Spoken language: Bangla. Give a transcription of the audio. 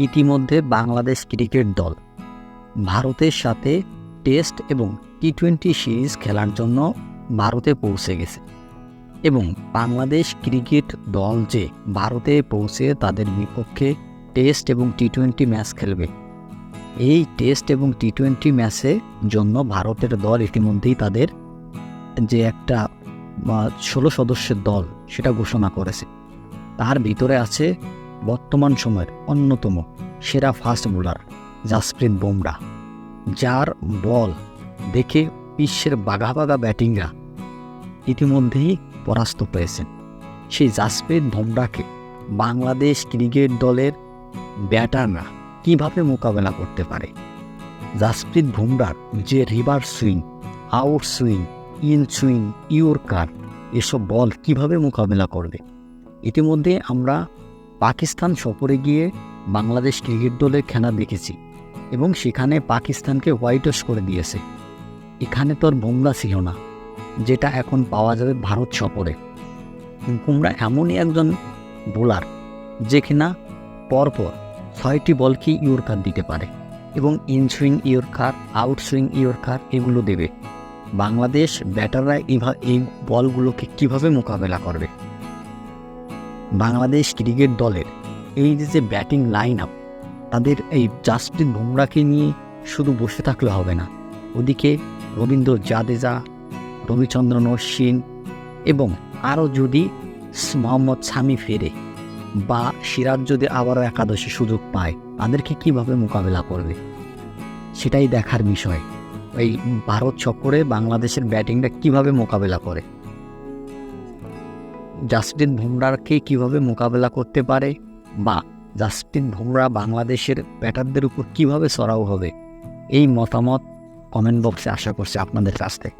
ইতিমধ্যে বাংলাদেশ ক্রিকেট দল ভারতের সাথে টেস্ট এবং টি-20 সিরিজ খেলার জন্য ভারতে পৌঁছে গেছে এবং বাংলাদেশ ক্রিকেট দল যে ভারতে পৌঁছে তাদের বিপক্ষে টেস্ট এবং টি-20 ম্যাচ খেলবে, এই টেস্ট এবং টি-20 ম্যাচের জন্য ভারতের দল ইতিমধ্যেই তাদের যে একটা 16 সদস্যের দল সেটা ঘোষণা করেছে। তার ভিতরে আছে বর্তমান সময়ের অন্যতম সেরা ফাস্ট বোলার জাসপ্রীত বুমরাহ, যার বল দেখে বিশ্বের বাঘা বাঘা ব্যাটিংরা ইতিমধ্যেই পরাস্ত হয়েছেন। সেই জাসপ্রীত বুমরাহকে বাংলাদেশ ক্রিকেট দলের ব্যাটাররা কীভাবে মোকাবেলা করতে পারে, জাসপ্রীত বুমরাহর যে reverse swing, out swing, in swing, yorker, এসব বল কিভাবে মোকাবেলা করবে। ইতিমধ্যে আমরা পাকিস্তান সফরে গিয়ে বাংলাদেশ ক্রিকেট দলের খেলা দেখেছি এবং সেখানে পাকিস্তানকে হোয়াইট ওয়াশ করে দিয়েছে। এখানে তো আর বুমরাহ ছিল না, যেটা এখন পাওয়া যাবে ভারত সফরে। বুমরাহ এমনই একজন বোলার যে কিনা পরপর 6টি বলকে ইয়র্কার দিতে পারে এবং in swing yorker, out swing yorker এগুলো দেবে। বাংলাদেশ ব্যাটাররা এই বলগুলোকে কিভাবে মোকাবেলা করবে। বাংলাদেশ ক্রিকেট দলের এই যে ব্যাটিং লাইন আপ, তাদের এই জাসপ্রীত বুমরাহকে নিয়ে শুধু বসে থাকলে হবে না। ওদিকে রবীন্দ্র জাদেজা, রবিচন্দ্রন অশ্বিন এবং আরও যদি মোহাম্মদ শামি ফেরে বা সিরাজ যদি আবারও একাদশে সুযোগ পায়, তাদেরকে কিভাবে মোকাবেলা করবে সেটাই দেখার বিষয়। এই ভারত সফরে বাংলাদেশের ব্যাটিংটা কিভাবে মোকাবেলা করে, জাসপ্রীত বুমরাহকে কিভাবে মোকাবেলা করতে পারে বা জাসপ্রীত বুমরাহ বাংলাদেশের ব্যাটারদের উপর কিভাবে চড়াও হবে, এই মতামত কমেন্ট বক্সে আশা করছি আপনাদের কাছ থেকে।